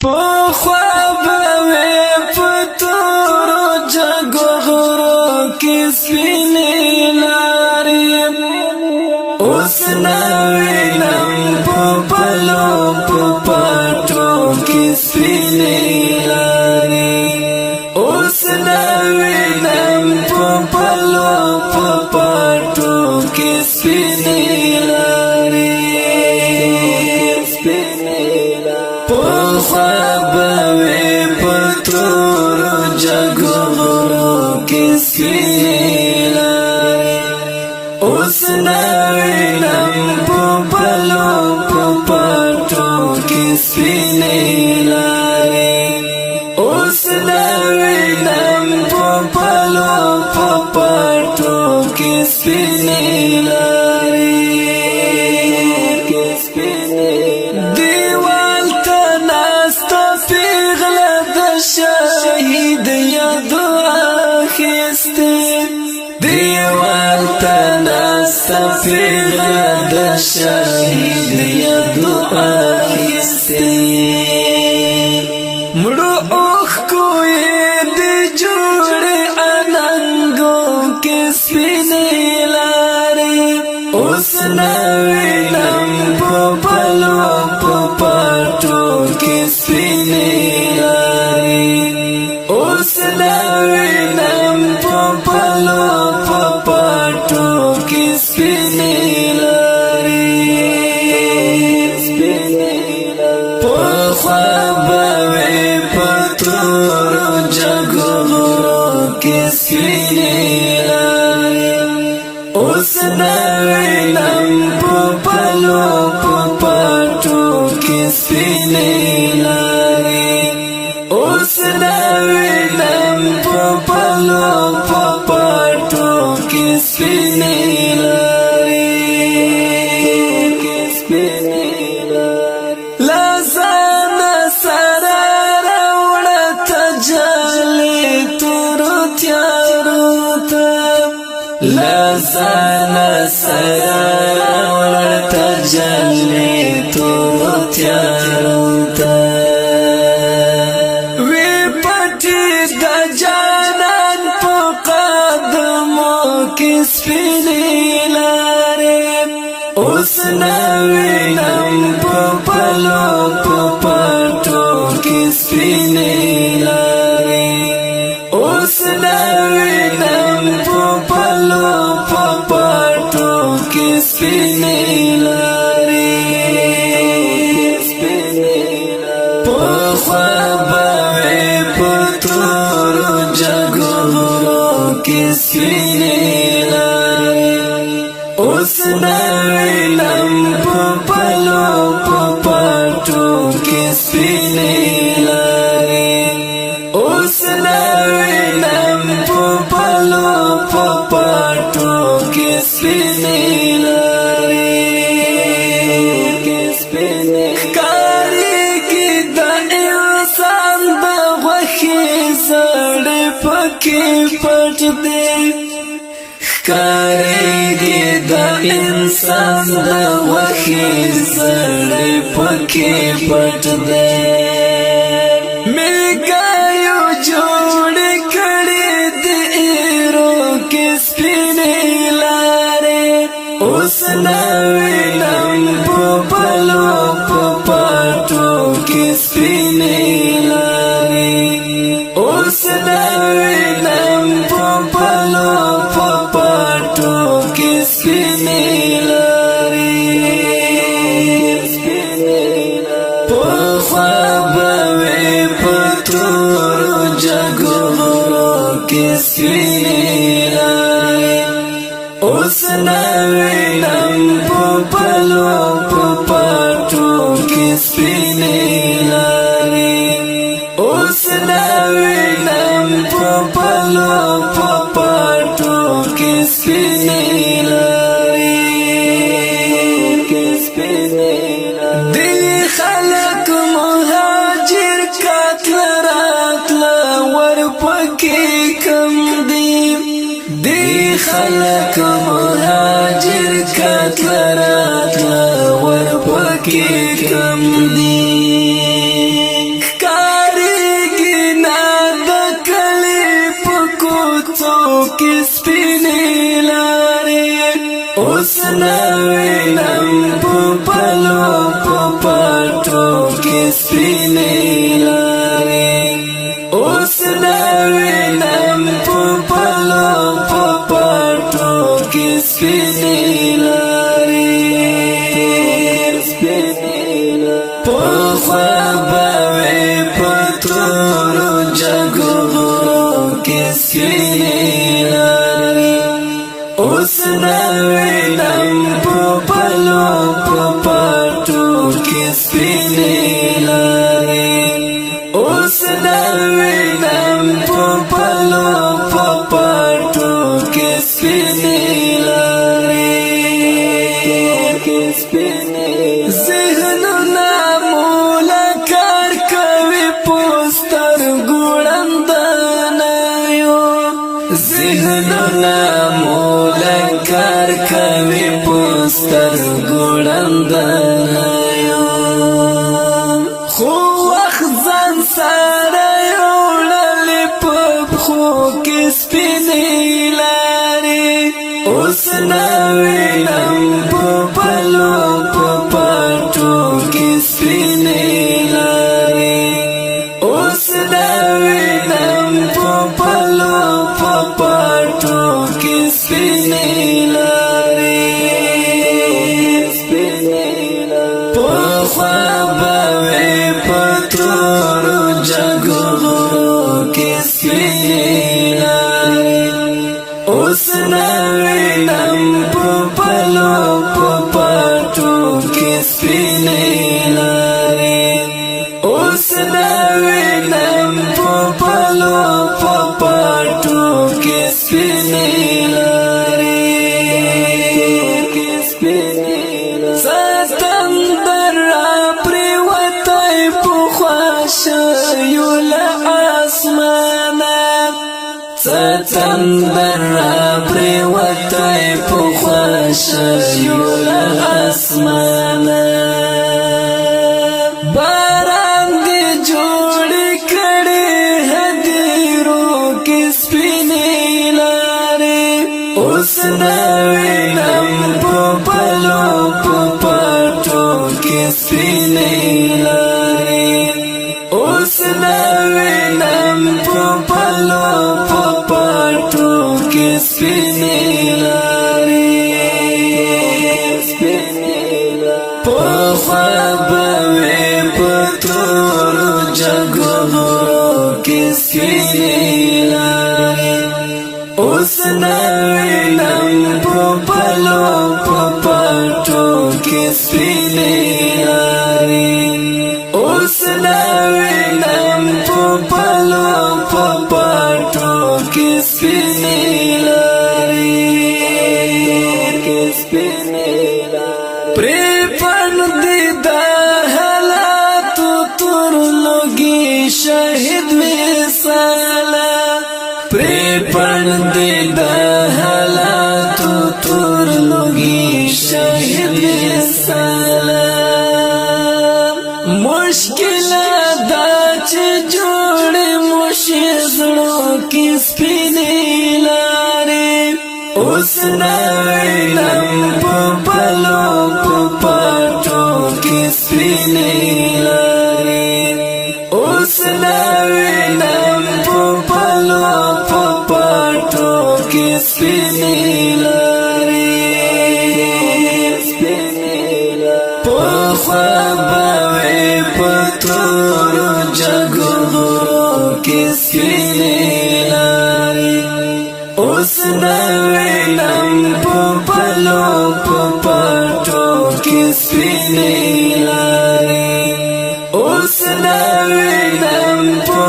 خواب وی پتورو جگو غرو کی سپینی لاری اوس نوینم پپلو پپاٹو کی سپینی لاری اوس نوینم پپلو پپاٹو کی سپینی لاری خواب وی پتورو جگو غرو کی سپینی لاری اوس نوینم پپلو پپاٹو کی سپینی لاری اوس نوینم پپلو پپاٹو کی سپینی لاری شهید یادو آخیسته دیوال تناستا پیغد شهید یادو آخیسته مڑو اوخ کوئی دی جوڑ اننگو کس پینی لاری اس نوینم پپلو پپاٹو کس پینی اوس نوینم پپلو پپاٹو کی سپینی لاری خواب وی پتورو جگو غرو کی سپینی لاری اوس نوینم پپلو پپاٹو کی سپینی لاری اوس نوینم پپلو پپاٹو کی سپینی لاری لازان سره راوړه تجلی تورو تیارو ته لازان سره راوړه تجلی تورو تیارو ته سپینی لاری اوس نوینم پپلو پپاٹو کی سپینی لاری اوس نوینم پپلو پپاٹو کی سپینی لاری خواب وی پتورو جگو غرو کی سپینی اوس نوینم پپلو پپاٹو کی سپینی لاری اوس نوینم پپلو پپاٹو کی سپینی لاری کاری کی دا انسان دا غوخی زڑی پکی پٹ دے کاریگی دا انسان دا وخی زڑی پکی پٹ دے میگایو جوڑی کڑی دی ایرو کی سپینی لاری اوس نوینم پپلو پپاٹو کی سپینی لاری اوس نوینم پپلو پپاٹو کی سپینی لاری خواب وی پتورو جگو غرو کی سپینی لاری اوس نوینم پپلو پپاٹو کی سپینی لاری اوس نوینم پپلو پپاٹو کی سپینی لاری دی خلق مهاجر کاتل راتل ور پکی کم دی دی خلق مهاجر کاتل راتل ور پکی کم دی سپینې لارې اوس نه وینم په پلو په پټو کې سپینې لارې اوس نه وینم په پلو په پټو کې سپینې لارې پخوا به وې په تورو جګو کې سپینې لارې اوس نه وینم په پلو په پټو کې سپینې لارې اوس نه وینم په پلو په پټو کې سپینې لارې ذهنونه مولا کار کوي پوستر ګوړندنه یو ذهنونه مولا کار کوي پوستر ګوړندنه یو خو وخت ځان سره یوړلې په پښو کې سپینې لارې اوس نه وینم په پلو په پټو کې سپینې لارې اوس نه وینم په پلو په پټو کې سپینې لارې پخوا به وې په تورو جګو کې سپینې لارې اوس نه وینم په پلو په پټو کې سپینې لارې اوس نه وینم په پلو په پټو کې سپینې لارې ستندر پرېوتی پخوا شیو له اسمانه ستندر پرېوتی پخوا شیو له اسمانه باران دې جوړې کړې هدیرو کې سپینې لارې اوس نه وینم په پلو په پټو کې سپینې لارې اوس نه وینم په پلو په پټو کې سپینې لارې پخوا به وې په تورو جګو کې سپینې لارې اوس نه وینم په پلو په پټو کې سپینې لارې اوس نه وینم په پلو په پټو کې سپینې لارې پرې پړدې د حالاتو تور لوګي شهید وصاله پرې پړدې د حالاتو تور لوګي شهید وصاله مشکل دا چې جوړې مشي زړو کې سپینې لارې اوس نه وینم په پلو په پټو کې سپینې لارې اوس نه وینم په پلو په پټو کې سپینې لارې پخوا به وې په تورو جګو کې سپینې لارې اوس نه وینم په پلو په پټو کې سپینې لارې اوس نه وینم په